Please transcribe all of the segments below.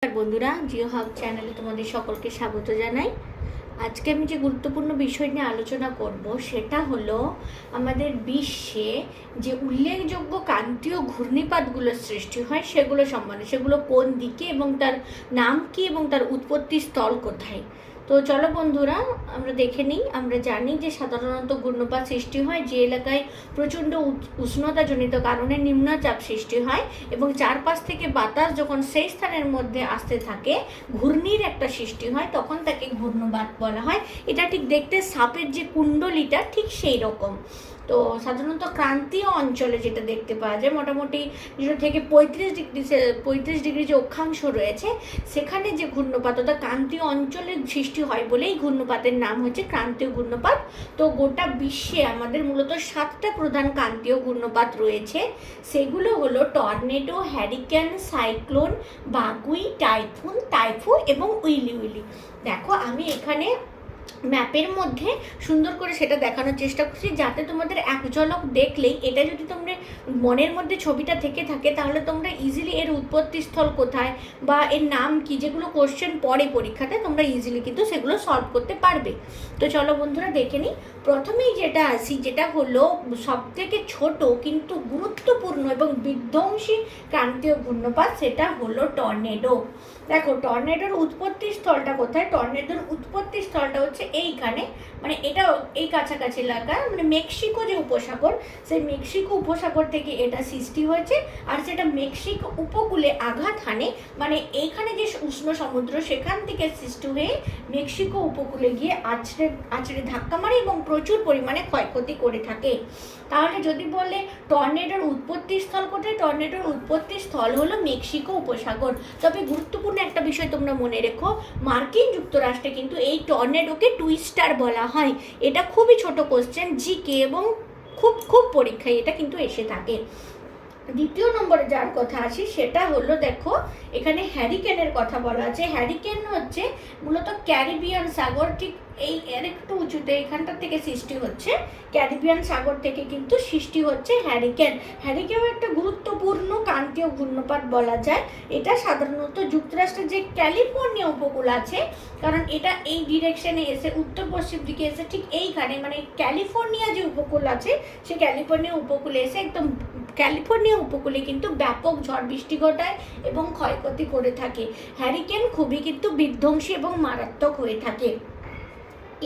বন্ধুরা, জিও হাব চ্যানেলে তোমাদের সকলকে স্বাগত জানাই। আজকে আমি যে গুরুত্বপূর্ণ বিষয় নিয়ে আলোচনা করব সেটা হলো আমাদের বিশ্বে যে উল্লেখযোগ্য ক্রান্তীয় ঘূর্ণিপাতগুলোর সৃষ্টি হয় সেগুলো সম্বন্ধে, সেগুলো কোন দিকে এবং তার নাম কি এবং তার উৎপত্তি স্থল কোথায়। তো চলো বন্ধুরা, আমরা দেখে নিই। আমরা জানি যে সাধারণত ঘূর্ণিপাত সৃষ্টি হয় যে এলাকায় প্রচণ্ড উষ্ণতাজনিত কারণে নিম্নচাপ সৃষ্টি হয় এবং চারপাশ থেকে বাতাস যখন সেই স্থানের মধ্যে আসতে থাকে, ঘূর্ণির একটা সৃষ্টি হয়, তখন তাকে ঘূর্ণিপাত বলা হয়। এটা ঠিক দেখতে সাপের যে কুণ্ডলিটা ঠিক সেই রকম। তো সাধারণত ক্রান্তীয় অঞ্চলে যেটা দেখতে পাওয়া যায়, মোটামুটি 0 থেকে 35 ডিগ্রি যে অক্ষাংশ রয়েছে সেখানে যে ঘূর্ণিপাত, ওটা ক্রান্তীয় অঞ্চলে সৃষ্টি হয় বলেই ঘূর্ণিপাতের নাম হচ্ছে ক্রান্তীয় ঘূর্ণিপাত। তো গোটা বিশ্বে আমাদের মূলত 7টা প্রধান ক্রান্তীয় ঘূর্ণিপাত রয়েছে। সেগুলো হলো টর্নেডো, হ্যারিকেন, সাইক্লোন, বাগুই, টাইফুন এবং উইলি। দেখো, আমি এখানে ম্যাপের মধ্যে সুন্দর করে সেটা দেখানোর চেষ্টা করছি, যাতে তোমাদের এক ঝলক দেখলেই, এটা যদি তোমরা মনের মধ্যে ছবিটা থেকে থাকে, তাহলে তোমরা ইজিলি এর উৎপত্তি স্থল কোথায় বা এর নাম কি, যেগুলো কোশ্চেন পড়ে পরীক্ষাতে, তোমরা ইজিলি কিন্তু সেগুলো সলভ করতে পারবে। তো চলো বন্ধুরা দেখে নিই। প্রথমেই যেটা আসি, যেটা হলো সবথেকে ছোট কিন্তু গুরুত্বপূর্ণ এবং বিধ্বংসী ক্রান্তীয় ঘূর্ণিপাত, সেটা হলো টর্নেডো। দেখো, টর্নেডোর উৎপত্তি স্থলটা কোথায়? টর্নেডোর উৎপত্তি স্থলটা হচ্ছে এইখানে, মানে এটা এই কাছাকাছি এলাকা, মানে মেক্সিকো যে উপসাগর, সেই মেক্সিকো উপসাগর থেকে এটা সৃষ্টি হয়েছে। আর সেটা মেক্সিকো উপকূলে আঘাত হানে, মানে এইখানে যে উষ্ণ সমুদ্র সেখান থেকে সৃষ্টি হয়ে মেক্সিকো উপকূলে গিয়ে আছড়ে ধাক্কা মারে এবং প্রচুর পরিমাণে ক্ষয়ক্ষতি করে থাকে। তাহলে যদি বলে টর্নেডোর উৎপত্তি স্থল কোথায়, টর্নেডোর উৎপত্তি স্থল হলো মেক্সিকো উপসাগর। তবে গুরুত্বপূর্ণ একটা বিষয় তোমরা মনে রেখো, মার্কিন যুক্তরাষ্ট্রে কিন্তু এই টর্নেডোকে টুইস্টার বলা হয়। এটা খুবই ছোট কোশ্চেন, জিকে এবং খুব পরীক্ষায় এটা কিন্তু এসে থাকে। দ্বিতীয় নম্বরে যার কথা আসি সেটা হলো, দেখো এখানে হ্যারিকেনের কথা বলা আছে। হ্যারিকেন হচ্ছে মূলত ক্যারিবিয়ান সাগর, ঠিক এই এর একটু উঁচুতে এখানটা থেকে সৃষ্টি হচ্ছে, ক্যারিবিয়ান সাগর থেকে কিন্তু সৃষ্টি হচ্ছে হ্যারিকেনও একটা গুরুত্বপূর্ণ ক্রান্তীয় ঘূর্ণিপাত বলা যায়। এটা সাধারণত যুক্তরাষ্ট্রের যে ক্যালিফোর্নিয়া উপকূল আছে, কারণ এটা এই ডিরেকশনে এসে উত্তর পশ্চিম দিকে এসে ঠিক এইখানে, মানে ক্যালিফোর্নিয়া যে উপকূল আছে সেই ক্যালিফোর্নিয়া উপকূলে এসে একদম ক্যালিফোর্নিয়া উপকূলে কিন্তু ব্যাপক ঝড় বৃষ্টি ঘটায় এবং ক্ষয়ক্ষতি করে থাকে। হ্যারিকেন খুবই কিন্তু বিধ্বংসী এবং মারাত্মক হয়ে থাকে।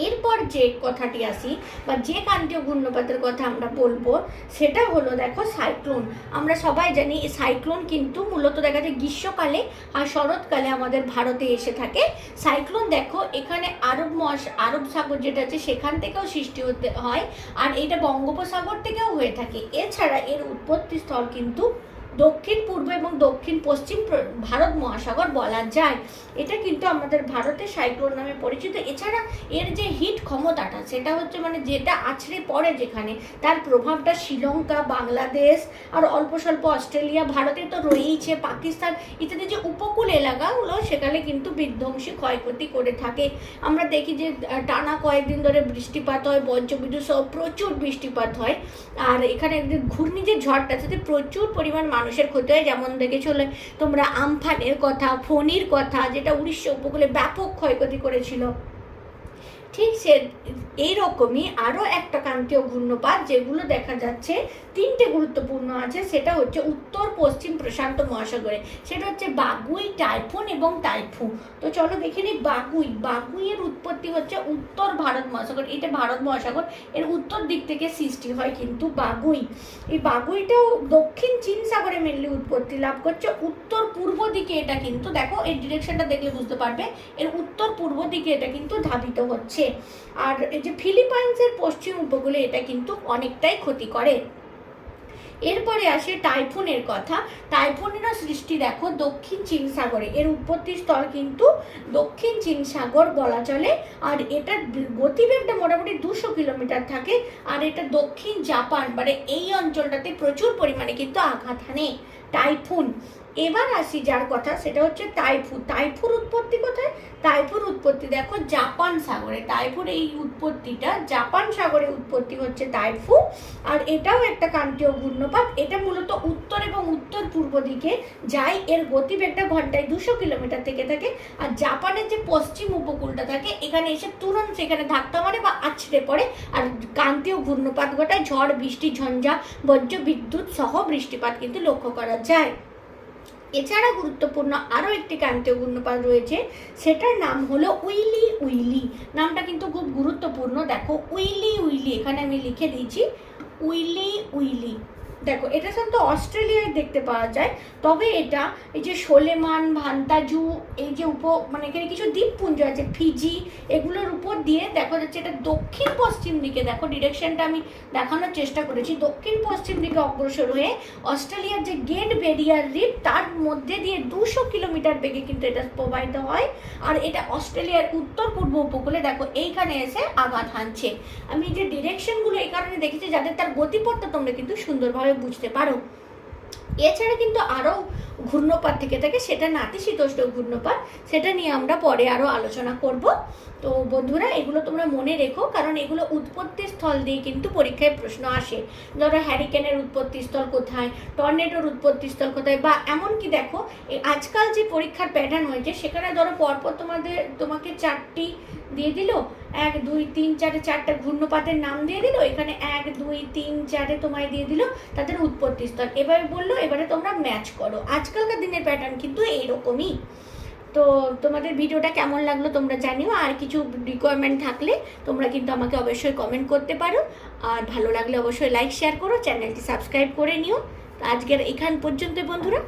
এরপর যে কথাটি আসি বা যে ক্রান্তীয় ঘূর্ণিপাতের কথা আমরা বলবো সেটা হলো, দেখো সাইক্লোন। আমরা সবাই জানি সাইক্লোন কিন্তু মূলত দেখা যায় গ্রীষ্মকালে আর শরৎকালে আমাদের ভারতে এসে থাকে। সাইক্লোন দেখো এখানে আরব সাগর যেটা আছে সেখান থেকেও সৃষ্টি হতে হয়, আর এটা বঙ্গোপসাগর থেকেও হয়ে থাকে। এছাড়া এর উৎপত্তি স্থল কিন্তু দক্ষিণ পূর্ব এবং দক্ষিণ পশ্চিম ভারত মহাসাগর বলা যায়। এটা কিন্তু আমাদের ভারতের সাইক্লোন নামে পরিচিত। এছাড়া এর যে হিট ক্ষমতাটা সেটা হচ্ছে, মানে যেটা আছড়ে পড়ে যেখানে, তার প্রভাবটা শ্রীলঙ্কা, বাংলাদেশ আর অল্প স্বল্প অস্ট্রেলিয়া, ভারতে তো রয়েইছে, পাকিস্তান ইত্যাদি যে উপকূল এলাকাগুলো সেখানে কিন্তু বিধ্বংসী ক্ষয়ক্ষতি করে থাকে। আমরা দেখি যে টানা কয়েকদিন ধরে বৃষ্টিপাত হয়, বজ্রবিদ্যুৎ সহ প্রচুর বৃষ্টিপাত হয়। আর এখানে ঘূর্ণি যে ঝড়টা, তাতে প্রচুর পরিমাণ মানুষের ক্ষতি হয়। যেমন দেখেছিলে তোমরা আমফানের কথা, ফণীর কথা, যেটা উড়িষ্যা উপকূলে ব্যাপক ক্ষয়ক্ষতি করেছিল। ঠিক এইরকমই আরও একটা ক্রান্তীয় ঘূর্ণিপাত যেগুলো দেখা যাচ্ছে, 3টে গুরুত্বপূর্ণ আছে, সেটা হচ্ছে উত্তর পশ্চিম প্রশান্ত মহাসাগরে। সেটা হচ্ছে বাগুই, টাইফুন এবং টাইফু। তো চলো দেখে নিই। বাগুইয়ের উৎপত্তি হচ্ছে উত্তর ভারত মহাসাগর, এটা ভারত মহাসাগর, এর উত্তর দিক থেকে সৃষ্টি হয় কিন্তু বাগুই। এই বাগুইটাও দক্ষিণ চীন সাগরে মেনলি উৎপত্তি লাভ করছে। উত্তর পূর্ব দিকে এটা কিন্তু, দেখো এই ডিরেকশনটা দেখলে বুঝতে পারবে, এর উত্তর পূর্ব দিকে এটা কিন্তু ধাবিত হচ্ছে। আর এই যে ফিলিপাইন্সের পশ্চিম উপকূলে এটা কিন্তু অনেকটাই ক্ষতি করে। এরপরে আসে টাইফুনের কথা। টাইফুনেরও সৃষ্টি দেখো দক্ষিণ চীন সাগরে, এর উৎপত্তি স্থল কিন্তু দক্ষিণ চীন সাগর বলা চলে। আর এটার গতিবেগটা মোটামুটি 200 কিলোমিটার থাকে। আর এটা দক্ষিণ জাপান, মানে এই অঞ্চলটাতে প্রচুর পরিমাণে কিন্তু আঘাত হানে টাইফুন। এবার আসি যার কথা, সেটা হচ্ছে তাইফু। তাইফুর উৎপত্তি কোথায়? তাইফুর উৎপত্তি দেখো জাপান সাগরে। তাইফুর এই উৎপত্তিটা জাপান সাগরে উৎপত্তি হচ্ছে তাইফু। আর এটাও একটা ক্রান্তীয় ঘূর্ণিপাত। এটা মূলত উত্তর এবং উত্তর পূর্ব দিকে যায়। এর গতিবেগটা ঘন্টায় 200 কিলোমিটার থেকে থাকে। আর জাপানের যে পশ্চিম উপকূলটা থাকে এখানে এসে তুরন্ত সেখানে ধাক্কা মারে বা আছড়ে পড়ে আর ক্রান্তীয় ঘূর্ণিপাত ঘটায়। ঝড়, বৃষ্টি, ঝঞ্ঝা, বজ্র বিদ্যুৎ সহ বৃষ্টিপাত কিন্তু লক্ষ্য করা যায়। এছাড়া গুরুত্বপূর্ণ আরও একটি ক্রান্তীয় ঘূর্ণিপাত রয়েছে, সেটার নাম হলো উইলি উইলি। নামটা কিন্তু খুব গুরুত্বপূর্ণ। দেখো উইলি উইলি, এখানে আমি লিখে দিয়েছি উইলি উইলি। দেখো এটা সাধারণত অস্ট্রেলিয়ায় দেখতে পাওয়া যায়, তবে এটা এই যে সোলেমান, ভান্তাজু, এই যে মানে এখানে কিছু দ্বীপপুঞ্জ আছে, ফিজি, এগুলোর উপর দিয়ে দেখা যাচ্ছে এটা দক্ষিণ পশ্চিম দিকে, দেখো ডিরেকশনটা আমি দেখানোর চেষ্টা করেছি, দক্ষিণ পশ্চিম দিকে অগ্রসর হয়ে অস্ট্রেলিয়ার যে গ্রেট ব্যারিয়ার রিফ তার মধ্যে দিয়ে 200 কিলোমিটার বেগে কিন্তু এটা প্রবাহিত হয়। আর এটা অস্ট্রেলিয়ার উত্তর পূর্ব উপকূলে দেখো এইখানে এসে আঘাত হানছে। আমি যে ডিরেকশনগুলো এই কারণে দেখেছি যাতে তার গতিপথটা তোমরা কিন্তু সুন্দরভাবে বুঝতে পারো। এছাড়া কিন্তু আরও ঘূর্ণিপাত থেকে থাকে, সেটা নাতিশীতোষ্ণ ঘূর্ণিপাত, সেটা নিয়ে আমরা পরে আরও আলোচনা করব। তো বন্ধুরা এগুলো তোমরা মনে রেখো, কারণ এগুলো উৎপত্তি স্থল দিয়ে কিন্তু পরীক্ষায় প্রশ্ন আসে। ধরো হ্যারিকেনের উৎপত্তি স্থল কোথায়, টর্নেডোর উৎপত্তি স্থল কোথায়, বা এমনকি দেখো আজকাল যে পরীক্ষার প্যাটার্ন হয়েছে সেখানে ধরো পরপর তোমাকে 4টি দিয়ে দিল, 1 2 3 4 4টা ঘূর্ণিপাতের নাম দিয়ে দিল, এখানে 1 2 3 4 তোমায় দিয়ে দিল তাদের উৎপত্তি স্থল। এবারে বললো এবারে তোমরা ম্যাচ করো। আজকালকার দিনের প্যাটার্ন কিন্তু এইরকমই। তো তোমাদের ভিডিওটা কেমন লাগলো তোমরা জানিও। আর কিছু রিকোয়ারমেন্ট থাকলে তোমরা কিন্তু আমাকে অবশ্যই কমেন্ট করতে পারো। আর ভালো লাগলে অবশ্যই লাইক শেয়ার করো, চ্যানেলটি সাবস্ক্রাইব করে নিও। আজকের এখান পর্যন্ত বন্ধুরা।